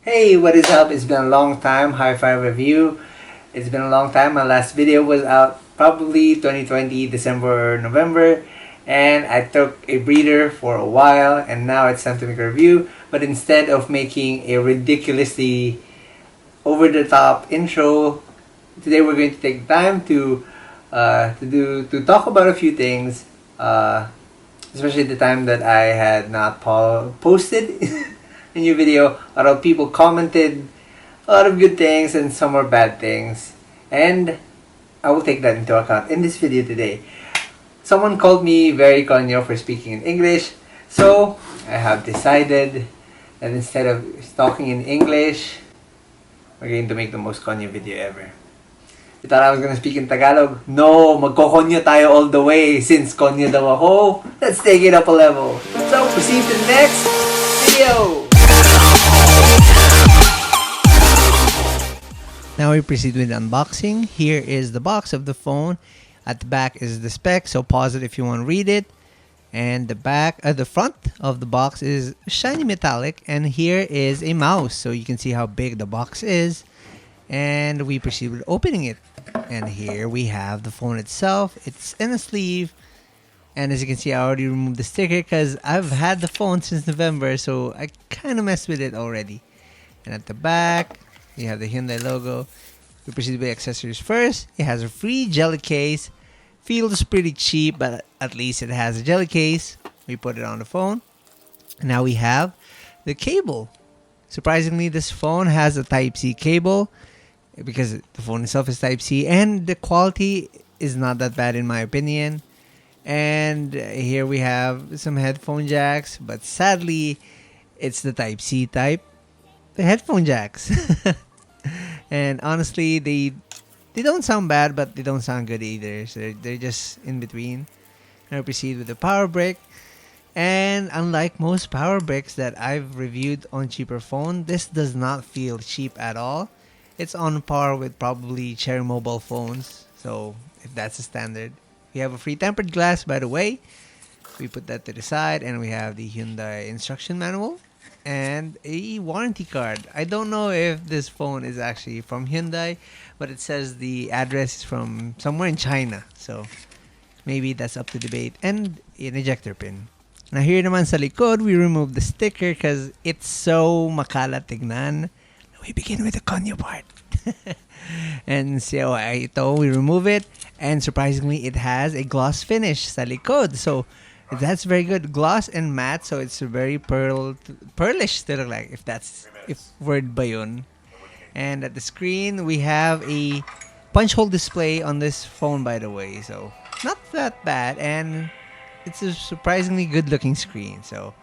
Hey, what is up? It's been a long time. Hi-Fi review. It's been a long time. My last video was out probably 2020 December or November, and I took a breather for a while, and now it's time to make a review. But instead of making a ridiculously over-the-top intro, today we're going to take time to talk about a few things, especially the time that I had not posted a new video. A lot of people commented a lot of good things and some more bad things, and I will take that into account in this video today. Someone called me very conyo for speaking in English, so I have decided that instead of talking in English, we're going to make the most conyo video ever. You thought I was gonna speak in Tagalog? No, magkokonyo tayo all the way. Since konyo daw ako, let's take it up a level. So, proceed to the next video! Now we proceed with unboxing. Here is the box of the phone. At the back is the spec, so pause it if you want to read it. And the front of the box is shiny metallic, and here is a mouse, so you can see how big the box is. And we proceed with opening it. And here we have the phone itself. It's in a sleeve. And as you can see, I already removed the sticker because I've had the phone since November, so I kind of messed with it already. And at the back, you have the Hyundai logo. We proceed with accessories first. It has a free jelly case. Feels pretty cheap, but at least it has a jelly case. We put it on the phone. And now we have the cable. Surprisingly, this phone has a Type-C cable because the phone itself is Type-C, and the quality is not that bad in my opinion. And here we have some headphone jacks, but sadly, it's the Type-C type. The headphone jacks. And honestly, they don't sound bad, but they don't sound good either. So they're just in between. Now we proceed with the power brick. And unlike most power bricks that I've reviewed on cheaper phone, this does not feel cheap at all. It's on par with probably Cherry mobile phones. So if that's a standard. We have a free tempered glass, by the way. We put that to the side, and we have the Hyundai instruction manual and a warranty card. I don't know if this phone is actually from Hyundai, but it says the address is from somewhere in China. So maybe that's up to debate. And an ejector pin. Now here naman sa likod, we remove the sticker because it's so makalat tignan. We begin with the conyo part. And so ito, we remove it. And surprisingly, it has a gloss finish sa likod. So that's very good. Gloss and matte, so it's very pearlish to look like, if word ba yun. And at the screen, we have a punch hole display on this phone, by the way. So not that bad, and it's a surprisingly good looking screen. So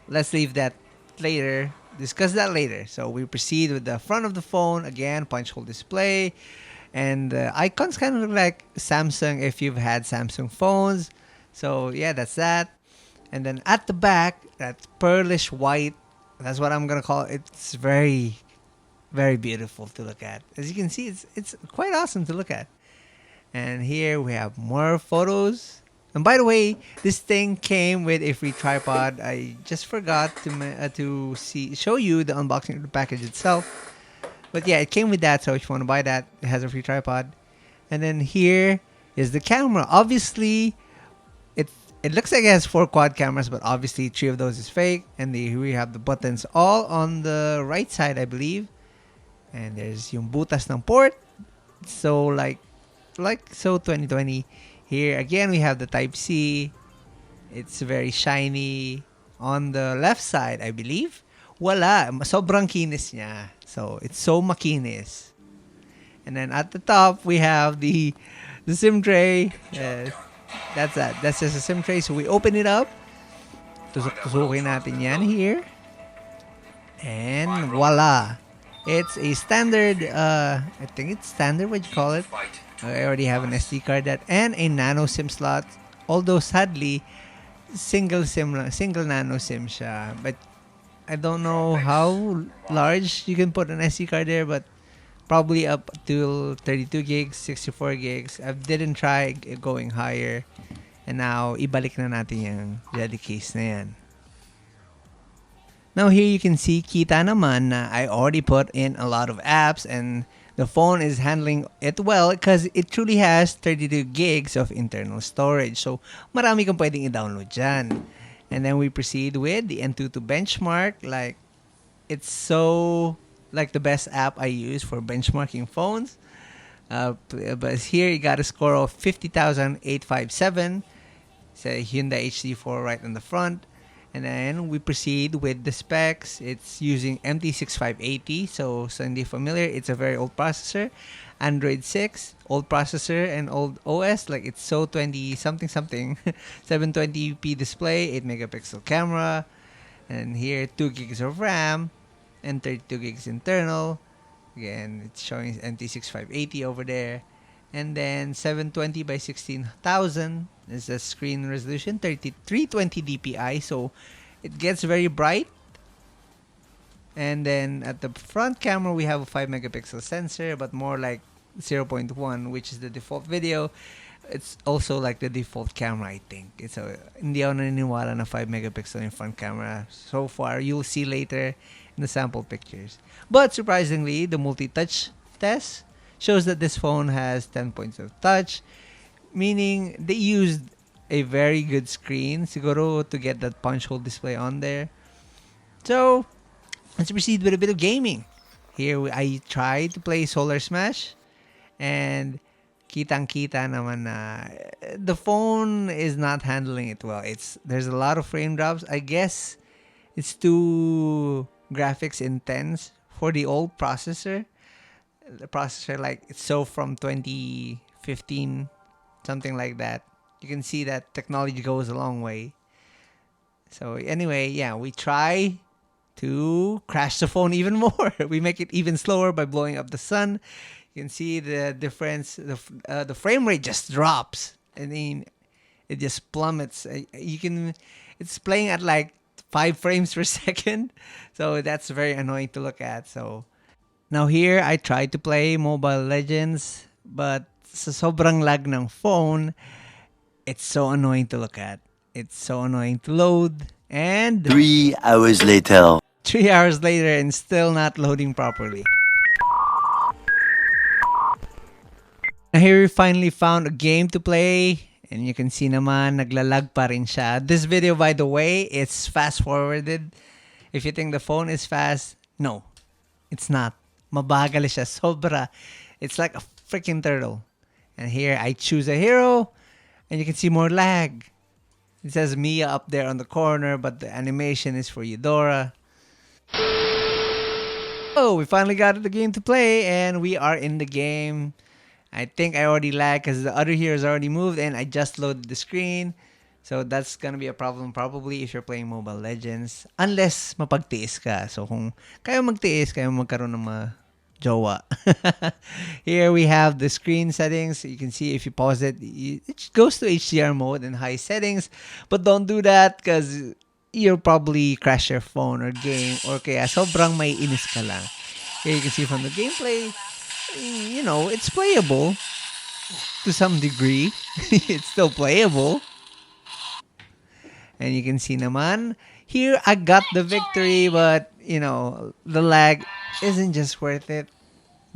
let's leave that later. Discuss that later. So we proceed with the front of the phone. Again, punch hole display. And the icons kind of look like Samsung if you've had Samsung phones. So yeah, that's that. And then at the back, that pearlish white, that's what I'm going to call it. It's very, very beautiful to look at. As you can see, it's quite awesome to look at. And here we have more photos. And by the way, this thing came with a free tripod. I just forgot to show you the unboxing of the package itself. But yeah, it came with that, so if you want to buy that, it has a free tripod. And then here is the camera. Obviously, it looks like it has 4 quad cameras, but obviously 3 of those is fake. And here we have the buttons all on the right side, I believe. And there's yung butas ng port. So like 2020. Here again, we have the Type-C. It's very shiny. On the left side, I believe, wala. Sobrang kinis niya. So, it's so makinis. And then at the top, we have the SIM tray. That's that. That's just a SIM tray. So, we open it up. Tusok-tusukin natin yan here. And voila. It's a standard, I think it's standard, what you call it. I already have an SD card and a nano SIM slot. Although sadly, single nano SIM siya. But I don't know how large you can put an SD card there, but probably up to 32 gigs, 64 gigs. I didn't try going higher. And now, ibalik na natin yung jelly case na yan. Now here you can see, kita naman na I already put in a lot of apps and the phone is handling it well because it truly has 32 gigs of internal storage. So marami kang pwedeng i-download dyan. And then we proceed with the N22 benchmark. Like, it's so like the best app I use for benchmarking phones. But here you got a score of 50,857. It's a Hyundai HD4 right on the front. And then we proceed with the specs. It's using MT6580. So hindi familiar, it's a very old processor. Android 6, old processor and old OS. Like, it's so 20 something something. 720p display, 8 megapixel camera. And here 2 gigs of RAM and 32 gigs internal. Again, it's showing MT6580 over there. And then 720 by 16,000 is the screen resolution, 320 dpi, so it gets very bright. And then at the front camera, we have a 5 megapixel sensor, but more like 0.1, which is the default video. It's also like the default camera, I think. It's hindi ako naniniwala na 5 megapixel in front camera so far. You'll see later in the sample pictures. But surprisingly, the multi-touch test shows that this phone has 10 points of touch, meaning they used a very good screen siguro to get that punch hole display on there. So let's proceed with a bit of gaming. Here I tried to play Solar Smash, and kitang-kita naman na the phone is not handling it well. There's a lot of frame drops. I guess it's too graphics intense for the old processor. The processor, like, it's so from 2015, something like that. You can see that technology goes a long way. So anyway, yeah, we try to crash the phone even more. We make it even slower by blowing up the sun. You can see the difference. The frame rate just drops. I mean, it just plummets. It's playing at like 5 frames per second. So that's very annoying to look at. So now here, I tried to play Mobile Legends, but sa sobrang lag ng phone, it's so annoying to look at. It's so annoying to load. And 3 hours later. 3 hours later and still not loading properly. Now here we finally found a game to play. And you can see naman, naglalag pa rin siya. This video, by the way, it's fast-forwarded. If you think the phone is fast, no, it's not. Mabagal siya, sobra. It's like a freaking turtle. And here, I choose a hero, and you can see more lag. It says Mia up there on the corner, but the animation is for Eudora. Oh, we finally got the game to play, and we are in the game. I think I already lagged because the other heroes already moved, and I just loaded the screen. So that's gonna be a problem probably if you're playing Mobile Legends. Unless mapagtiis ka. So kung kayo magtiis, kayo magkaroon ng mga jowa. Here we have the screen settings. You can see if you pause it, it goes to HDR mode and high settings. But don't do that because you'll probably crash your phone or game, or kaya sobrang may inis ka lang. Here you can see from the gameplay, you know, it's playable to some degree. It's still playable. And you can see naman, here I got the victory, but, you know, the lag isn't just worth it.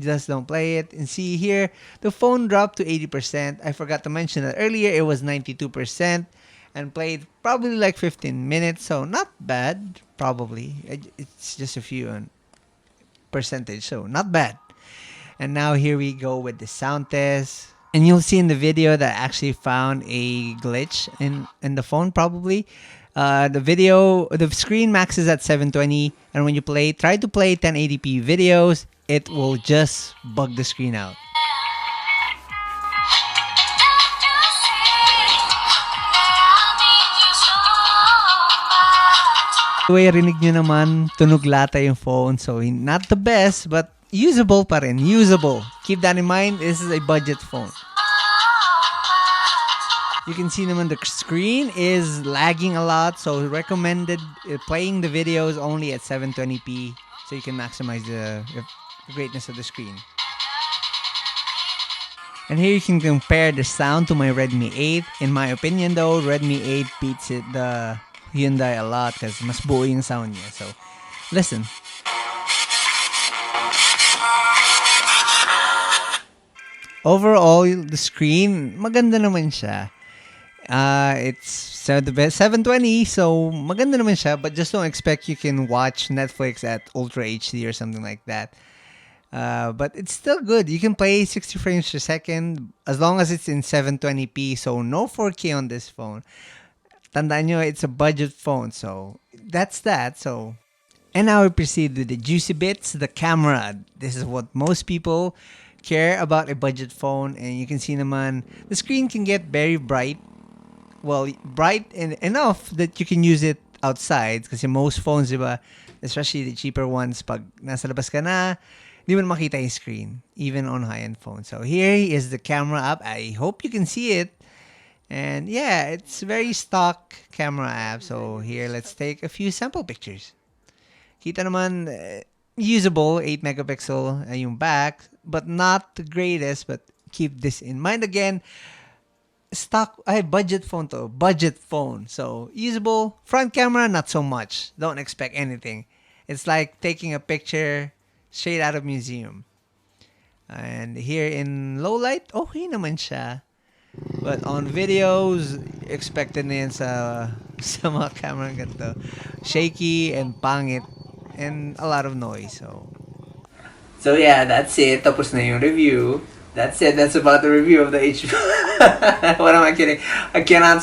Just don't play it. And see here, the phone dropped to 80%. I forgot to mention that earlier it was 92% and played probably like 15 minutes. So not bad, probably. It's just a few percentage, so not bad. And now here we go with the sound test. And you'll see in the video that I actually found a glitch in the phone probably. The screen maxes at 720, and when you try to play 1080p videos, it will just bug the screen out. The way rinig nyo naman, tunog lata yung phone, so not the best, but usable pa rin. Usable. Keep that in mind, this is a budget phone. You can see naman the screen is lagging a lot, so recommended playing the videos only at 720p so you can maximize the greatness of the screen. And here you can compare the sound to my Redmi 8. In my opinion though, Redmi 8 beats the Hyundai a lot because mas buo yung sound niya. So Listen. Overall, the screen, maganda naman siya. It's 720, so maganda naman siya, but just don't expect you can watch Netflix at Ultra HD or something like that. But it's still good. You can play 60 frames per second as long as it's in 720p, so no 4K on this phone. Tandaan nyo, it's a budget phone, so that's that. So, and now we proceed with the juicy bits, the camera. This is what most people care about a budget phone, and you can see naman, the screen can get very bright. Well, bright enough that you can use it outside kasi most phones, diba, especially the cheaper ones, pag nasa labas ka na, di mo na makita yung screen, even on high-end phones. So here is the camera app. I hope you can see it. And yeah, it's very stock camera app. So here, let's take a few sample pictures. Kita naman, usable, 8 megapixel yung back, but not the greatest, but keep this in mind again. Budget phone to. Budget phone. So, usable. Front camera, not so much. Don't expect anything. It's like taking a picture straight out of museum. And here in low light, okay naman siya. But on videos, expected na yan sa mga camera ganito. Shaky and pangit and a lot of noise. So yeah, that's it. Tapos na yung review. That's it. That's about the review of the What am I kidding? I cannot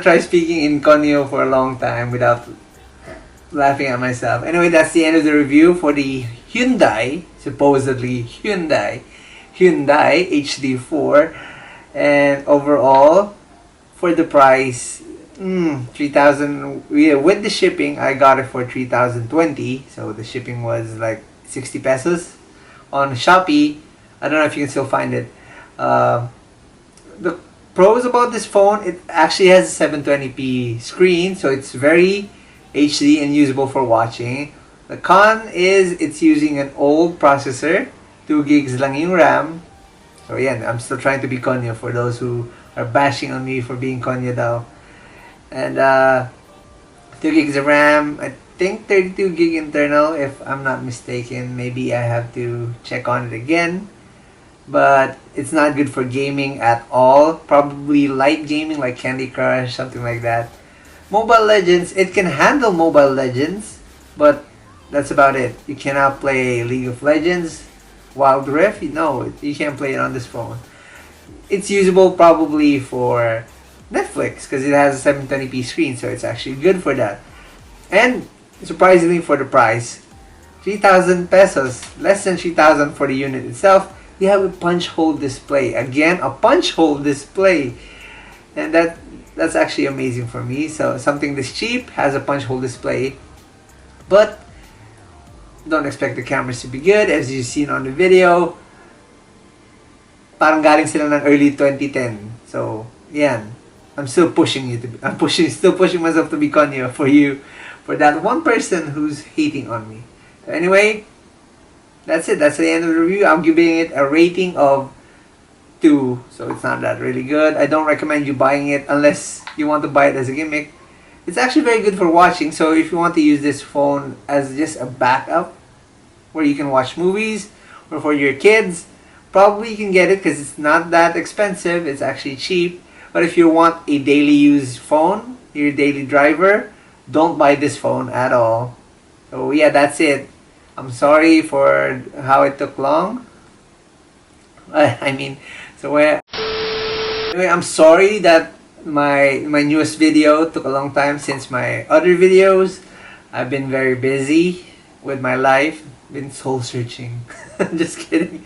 try speaking in Konyo for a long time without laughing at myself. Anyway, that's the end of the review for the supposedly Hyundai HD4. And overall, for the price, 3,000. Yeah, with the shipping, I got it for 3,020. So the shipping was like 60 pesos. On Shopee, I don't know if you can still find it. The pros about this phone, it actually has a 720p screen, so it's very HD and usable for watching. The con is it's using an old processor, 2 gigs lang yung RAM. So yeah, I'm still trying to be Konyo for those who are bashing on me for being Konyo daw. And 2 gigs of RAM, I think 32 gig internal if I'm not mistaken. Maybe I have to check on it again. But it's not good for gaming at all. Probably light gaming like Candy Crush, something like that. Mobile Legends, it can handle Mobile Legends, but that's about it. You cannot play League of Legends, Wild Rift, no, you can't play it on this phone. It's usable probably for Netflix because it has a 720p screen, so it's actually good for that. And surprisingly for the price, 3,000 pesos, less than 3,000 for the unit itself. You have a punch hole display. Again, a punch hole display. And that's actually amazing for me. So something this cheap has a punch hole display. But don't expect the cameras to be good. As you've seen on the video, parang galing sila ng early 2010. So, yan. I'm still pushing still pushing myself to be Konyo for you. For that one person who's hating on me. So anyway, that's it. That's the end of the review. I'm giving it a rating of 2. So it's not that really good. I don't recommend you buying it unless you want to buy it as a gimmick. It's actually very good for watching. So if you want to use this phone as just a backup where you can watch movies or for your kids, probably you can get it because it's not that expensive. It's actually cheap. But if you want a daily use phone, your daily driver, don't buy this phone at all. So yeah, that's it. I'm sorry for how it took long. Anyway, I'm sorry that my newest video took a long time since my other videos. I've been very busy with my life, been soul searching. Just kidding.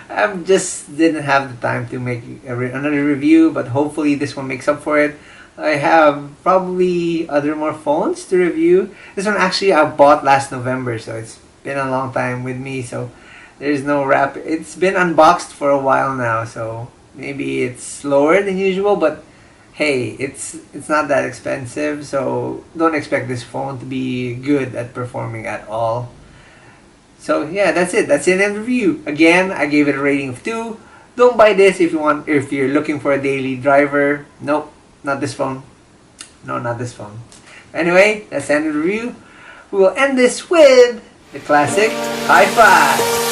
I just didn't have the time to make another review, but hopefully this one makes up for it. I have probably other more phones to review. This one actually I bought last November, so it's been a long time with me, so there's no wrap. It's been unboxed for a while now, so maybe it's slower than usual, but hey, it's not that expensive, so don't expect this phone to be good at performing at all. So yeah, that's it. That's the end of the review. Again, I gave it a rating of 2. Don't buy this if you're looking for a daily driver. Nope, not this phone. No, not this phone. Anyway, that's the end of the review. we will end this with the classic high five.